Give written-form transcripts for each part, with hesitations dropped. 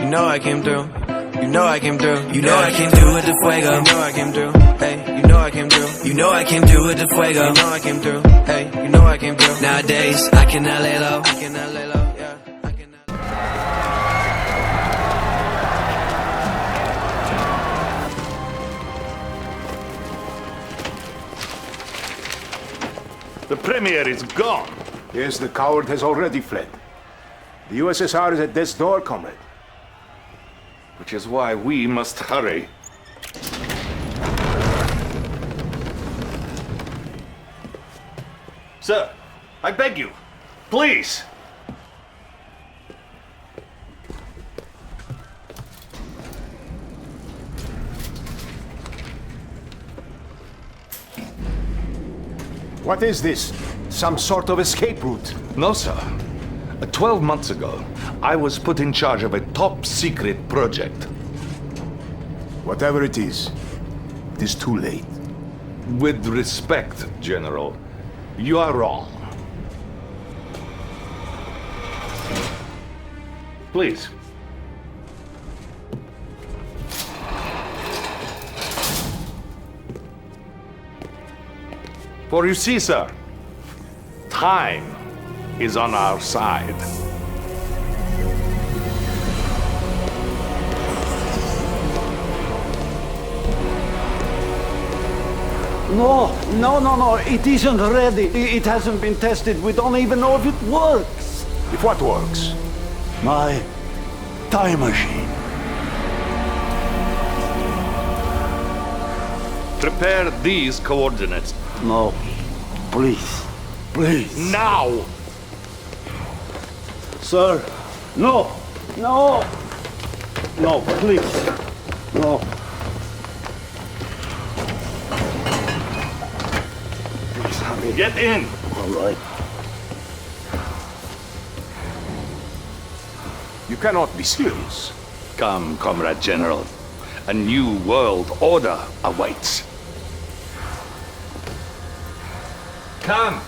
You know I came through. You know I came through. You know I came through with the fuego. You know I came through. Hey, you know I came through. You know I came through with the fuego. You know I came through. Hey, you know I came through. Nowadays, I cannot lay low. I cannot lay low. Yeah, I cannot. The Premier is gone. Yes, the coward has already fled. The USSR is at death's door, comrade. Which is why we must hurry. Sir, I beg you, please. What is this? Some sort of escape route? No, sir. 12 months ago, I was put in charge of a top-secret project. Whatever it is too late. With respect, General, you are wrong. Please. For you see, sir, time is on our side. No, it isn't ready. It hasn't been tested. We don't even know if it works. If what works? My time machine. Prepare these coordinates. No, please. Now! Sir, no, please, no. Please, honey. Get in! All right. You cannot be serious. Come, Comrade General. A new world order awaits. Come!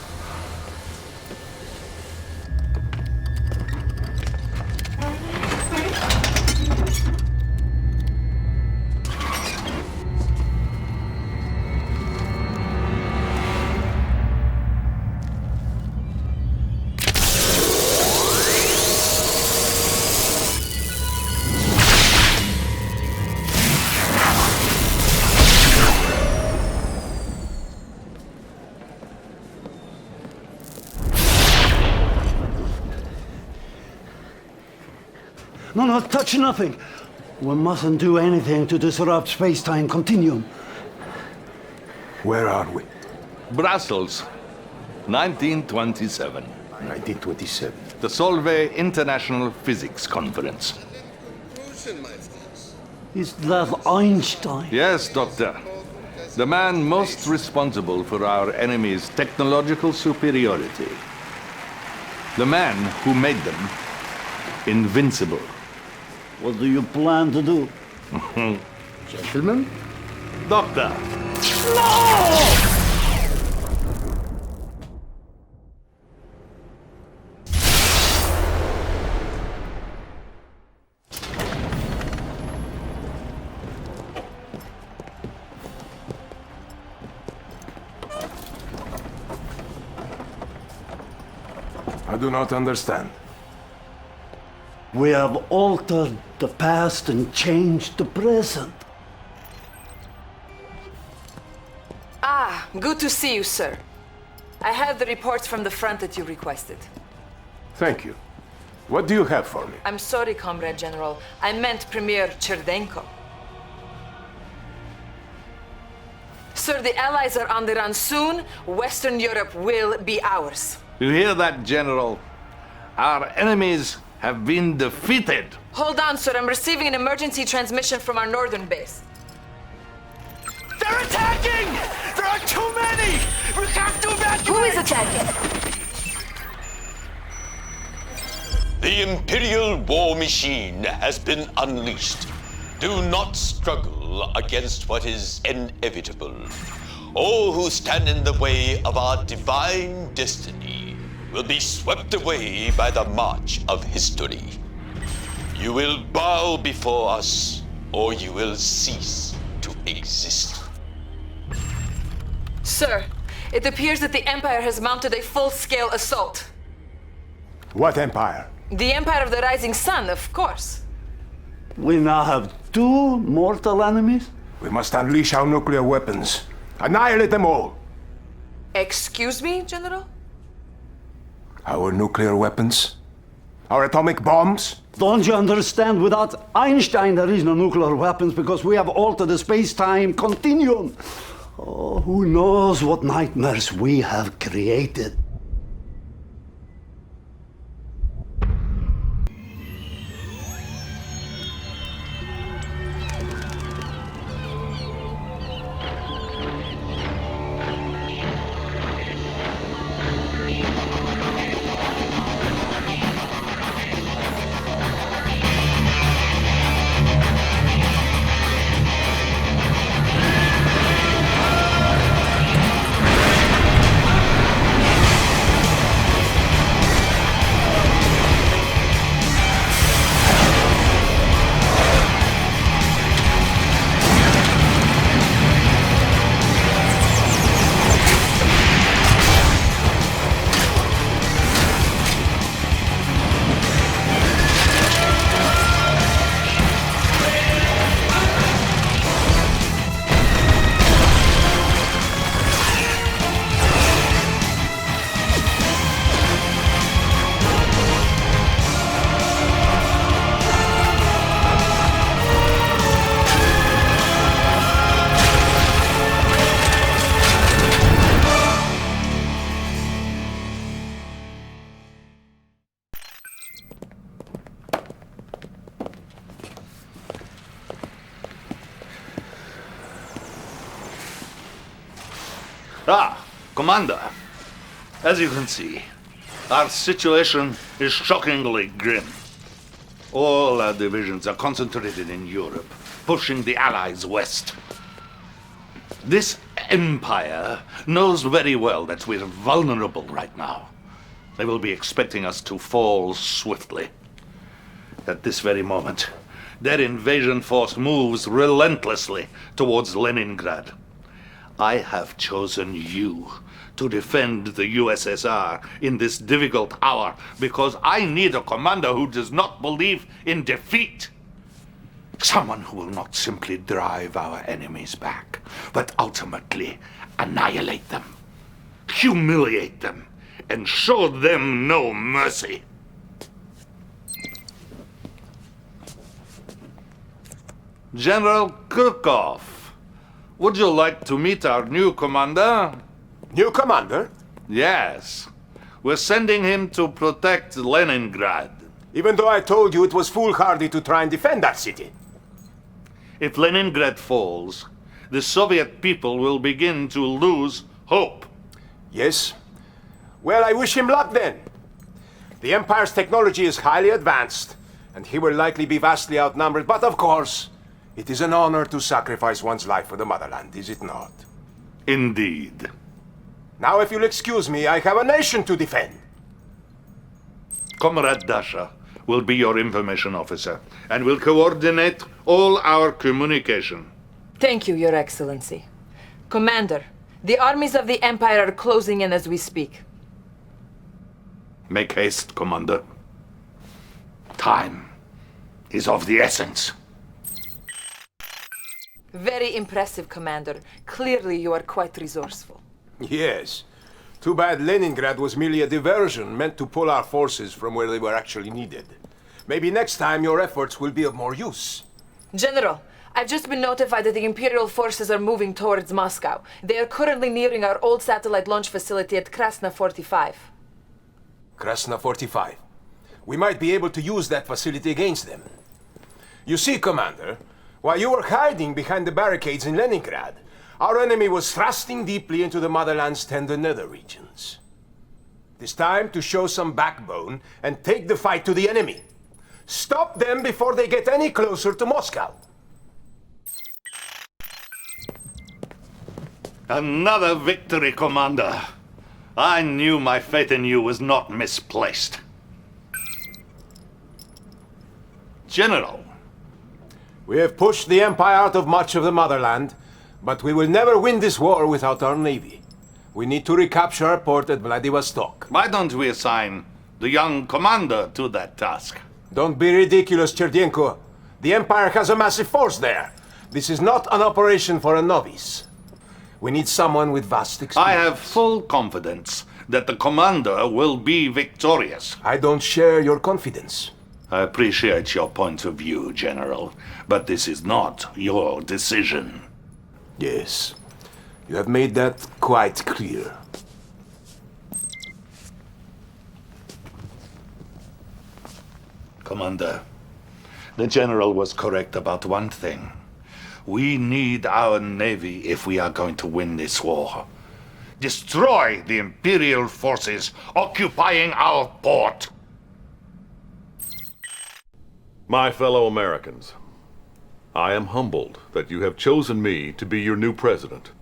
No, touch nothing. We mustn't do anything to disrupt space-time continuum. Where are we? Brussels, 1927. 1927. The Solvay International Physics Conference. Is that Einstein? Yes, Doctor. The man most responsible for our enemy's technological superiority. The man who made them invincible. What do you plan to do? Gentlemen? Doctor! I do not understand. We have altered the past and changed the present. Ah, good to see you, sir. I have the reports from the front that you requested. Thank you. What do you have for me? I'm sorry, Comrade General. I meant Premier Cherdenko. Sir, the Allies are on the run soon. Western Europe will be ours. You hear that, General? Our enemies have been defeated. Hold on, sir. I'm receiving an emergency transmission from our northern base. They're attacking! There are too many! We have to evacuate! Who is attacking? The Imperial war machine has been unleashed. Do not struggle against what is inevitable. All who stand in the way of our divine destiny will be swept away by the march of history. You will bow before us, or you will cease to exist. Sir, it appears that the Empire has mounted a full-scale assault. What empire? The Empire of the Rising Sun, of course. We now have two mortal enemies? We must unleash our nuclear weapons. Annihilate them all. Excuse me, General? Our nuclear weapons? Our atomic bombs? Don't you understand? Without Einstein, there is no nuclear weapons because we have altered the space-time continuum. Oh, who knows what nightmares we have created. Commander, as you can see, our situation is shockingly grim. All our divisions are concentrated in Europe, pushing the Allies west. This empire knows very well that we're vulnerable right now. They will be expecting us to fall swiftly. At this very moment, their invasion force moves relentlessly towards Leningrad. I have chosen you to defend the USSR in this difficult hour because I need a commander who does not believe in defeat. Someone who will not simply drive our enemies back, but ultimately annihilate them, humiliate them, and show them no mercy. General Kirkov, would you like to meet our new commander? New commander? Yes. We're sending him to protect Leningrad. Even though I told you it was foolhardy to try and defend that city. If Leningrad falls, the Soviet people will begin to lose hope. Yes? Well, I wish him luck then. The Empire's technology is highly advanced, and he will likely be vastly outnumbered, but of course, it is an honor to sacrifice one's life for the motherland, is it not? Indeed. Now, if you'll excuse me, I have a nation to defend. Comrade Dasha will be your information officer and will coordinate all our communication. Thank you, Your Excellency. Commander, the armies of the Empire are closing in as we speak. Make haste, Commander. Time is of the essence. Very impressive, Commander. Clearly you are quite resourceful. Yes. Too bad Leningrad was merely a diversion meant to pull our forces from where they were actually needed. Maybe next time your efforts will be of more use. General, I've just been notified that the Imperial forces are moving towards Moscow. They are currently nearing our old satellite launch facility at Krasna 45. Krasna 45. We might be able to use that facility against them. You see, Commander, while you were hiding behind the barricades in Leningrad, our enemy was thrusting deeply into the motherland's tender nether regions. It is time to show some backbone and take the fight to the enemy. Stop them before they get any closer to Moscow. Another victory, Commander. I knew my faith in you was not misplaced. General, We have pushed the Empire out of much of the motherland, but we will never win this war without our navy. We need to recapture our port at Vladivostok. why don't we assign the young commander to that task? Don't be ridiculous, Cherdienko. The Empire has a massive force there. This is not an operation for a novice. We need someone with vast experience. I have full confidence that the commander will be victorious. I don't share your confidence. I appreciate your point of view, General, but this is not your decision. Yes, you have made that quite clear. Commander, the General was correct about one thing. We need our navy if we are going to win this war. Destroy the Imperial forces occupying our port. My fellow Americans, I am humbled that you have chosen me to be your new president.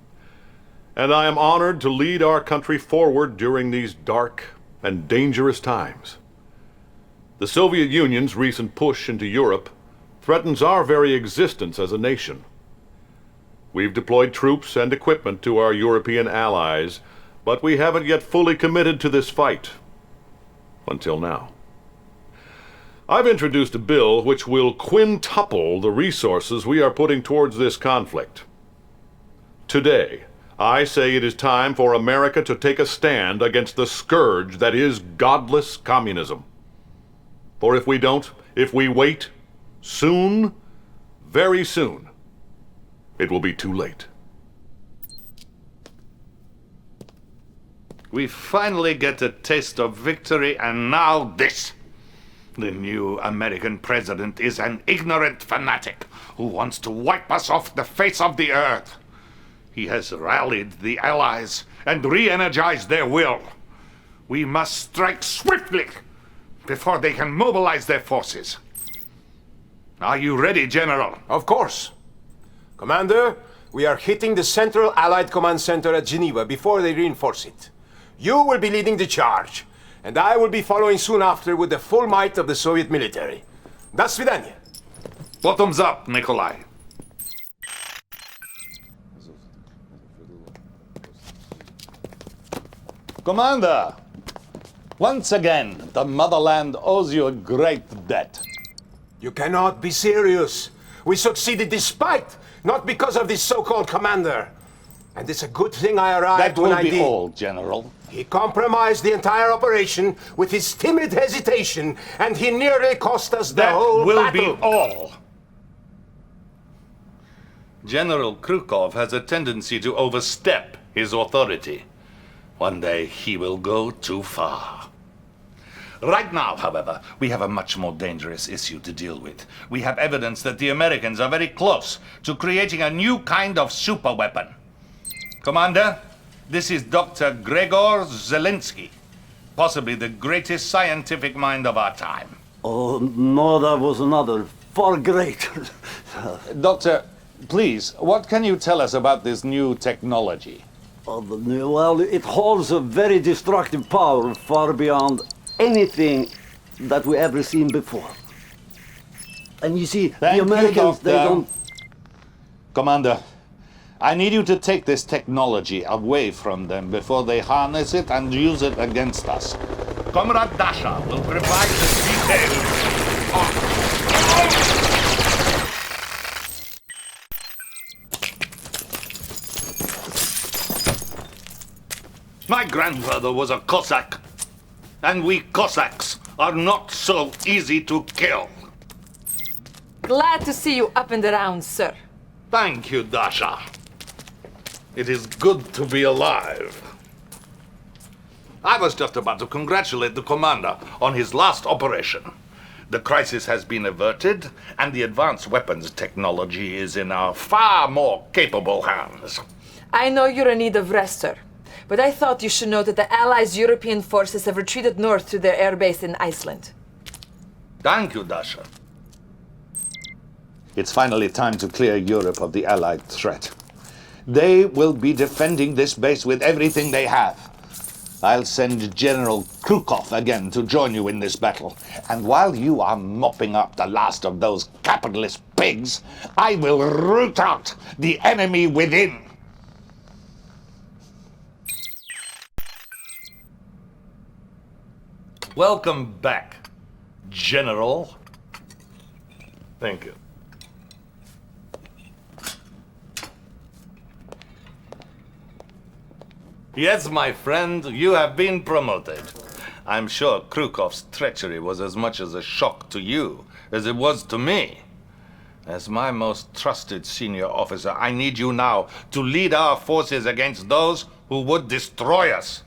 And I am honored to lead our country forward during these dark and dangerous times. The Soviet Union's recent push into Europe threatens our very existence as a nation. We've deployed troops and equipment to our European allies, but we haven't yet fully committed to this fight. Until now. I've introduced a bill which will quintuple the resources we are putting towards this conflict. Today, I say it is time for America to take a stand against the scourge that is godless communism. For if we don't, if we wait, soon, very soon, it will be too late. We finally get a taste of victory, and now this. The new American president is an ignorant fanatic who wants to wipe us off the face of the earth. He has rallied the Allies and re-energized their will. We must strike swiftly before they can mobilize their forces. Are you ready, General? Of course. Commander, we are hitting the Central Allied Command Center at Geneva before they reinforce it. You will be leading the charge, and I will be following soon after with the full might of the Soviet military. До свидания. Bottoms up, Nikolai. Commander, once again, the motherland owes you a great debt. You cannot be serious. We succeeded despite, not because of this so-called commander. And it's a good thing I arrived That when will I be did. all, General. He compromised the entire operation with his timid hesitation, and he nearly cost us the That whole will battle. be all. General Krukov has a tendency to overstep his authority. One day he will go too far. Right now, however, we have a much more dangerous issue to deal with. We have evidence that the Americans are very close to creating a new kind of superweapon. Commander, this is Dr. Gregor Zelensky, possibly the greatest scientific mind of our time. Oh, no, that was another, far greater. Doctor, please, what can you tell us about this new technology? Well, it holds a very destructive power far beyond anything that we ever seen before. And you see, Thank the Americans, you, they Doctor. don't... Commander, I need you to take this technology away from them before they harness it and use it against us. Comrade Dasha will provide the details. My grandfather was a Cossack, and we Cossacks are not so easy to kill. Glad to see you up and around, sir. Thank you, Dasha. It is good to be alive. I was just about to congratulate the commander on his last operation. The crisis has been averted, and the advanced weapons technology is in our far more capable hands. I know you're in need of rest, sir. But I thought you should know that the Allies' European forces have retreated north to their airbase in Iceland. Thank you, Dasha. It's finally time to clear Europe of the Allied threat. They will be defending this base with everything they have. I'll send General Krukov again to join you in this battle. And while you are mopping up the last of those capitalist pigs, I will root out the enemy within. Welcome back, General. Thank you. Yes, my friend, you have been promoted. I'm sure Krukov's treachery was as much as a shock to you as it was to me. As my most trusted senior officer, I need you now to lead our forces against those who would destroy us.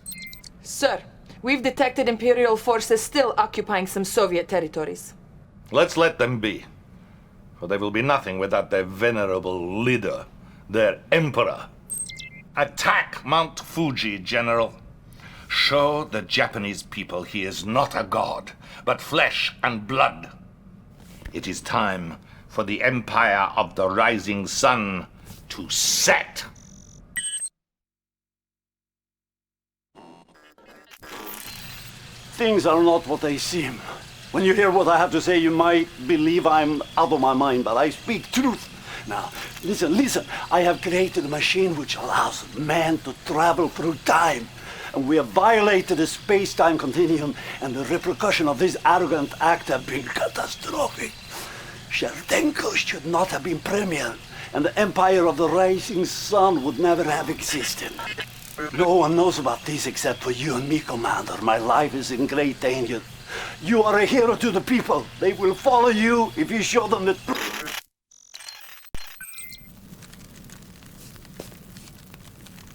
Sir, we've detected Imperial forces still occupying some Soviet territories. Let's let them be, for they will be nothing without their venerable leader, their emperor. Attack Mount Fuji, General. Show the Japanese people he is not a god, but flesh and blood. It is time for the Empire of the Rising Sun to set. Things are not what they seem. When you hear what I have to say, you might believe I'm out of my mind, but I speak truth. Now, listen. I have created a machine which allows man to travel through time. And we have violated the space-time continuum, and the repercussion of this arrogant act have been catastrophic. Sherdenko should not have been premier, and the Empire of the Rising Sun would never have existed. No one knows about this except for you and me, Commander. My life is in great danger. You are a hero to the people. They will follow you if you show them the truth.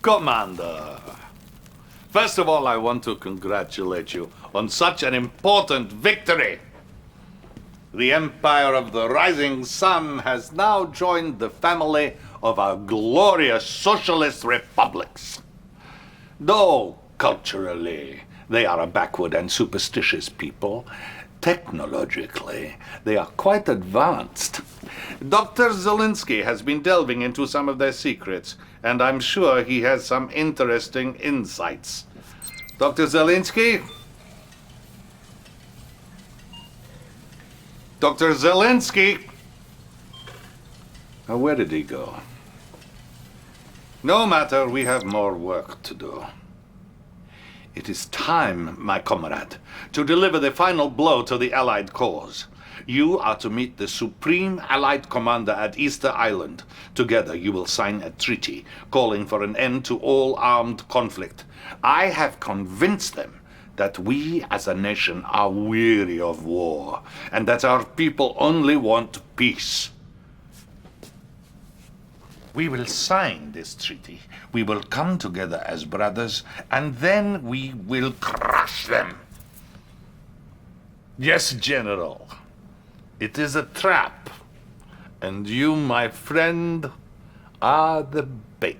Commander, first of all, I want to congratulate you on such an important victory. The Empire of the Rising Sun has now joined the family of our glorious socialist republics. Though culturally they are a backward and superstitious people, technologically they are quite advanced. Dr. Zelensky has been delving into some of their secrets, and I'm sure he has some interesting insights. Dr. Zelensky? Dr. Zelensky? Now, where did he go? No matter, we have more work to do. It is time, my comrade, to deliver the final blow to the Allied cause. You are to meet the Supreme Allied Commander at Easter Island. Together you will sign a treaty calling for an end to all armed conflict. I have convinced them that we as a nation are weary of war, and that our people only want peace. We will sign this treaty. We will come together as brothers, and then we will crush them. Yes, General. It is a trap, and you, my friend, are the bait.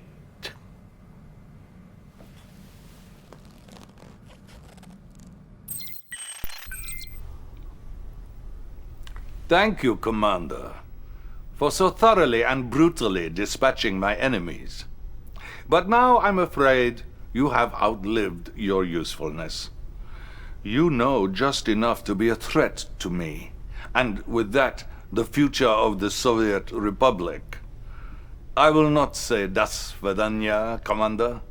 Thank you, Commander, for so thoroughly and brutally dispatching my enemies. But now I'm afraid you have outlived your usefulness. You know just enough to be a threat to me, and with that, the future of the Soviet Republic. I will not say das Svidaniya, Commander.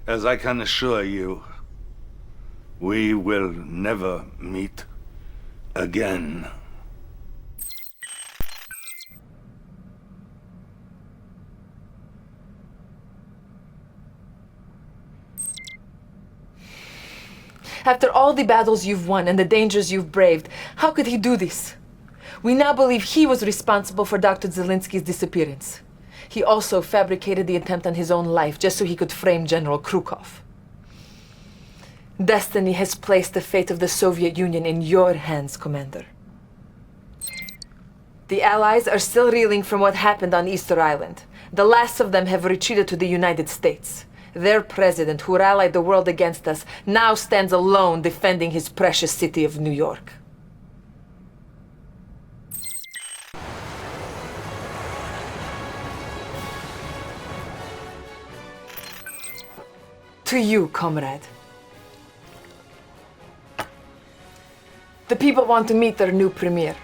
As I can assure you, we will never meet again. After all the battles you've won and the dangers you've braved, how could he do this? We now believe he was responsible for Dr. Zelensky's disappearance. He also fabricated the attempt on his own life just so he could frame General Krukov. Destiny has placed the fate of the Soviet Union in your hands, Commander. The Allies are still reeling from what happened on Easter Island. The last of them have retreated to the United States. Their president, who rallied the world against us, now stands alone defending his precious city of New York. To you, comrade. The people want to meet their new premier.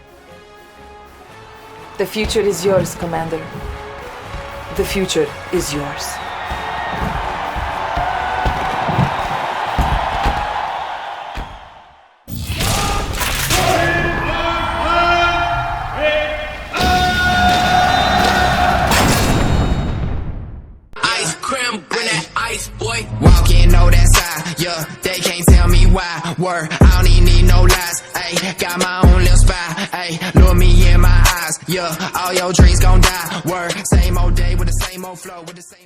The future is yours, Commander. The future is yours. Ice cream, bring that ice, boy. Walk in, know that side, yeah. They can't tell me why. Word, I don't even need no lies. Ayy, got my own little spy. Ayy, look me in my eyes, yeah. All your dreams gon' die. Word, same old day with the same old flow, with the same.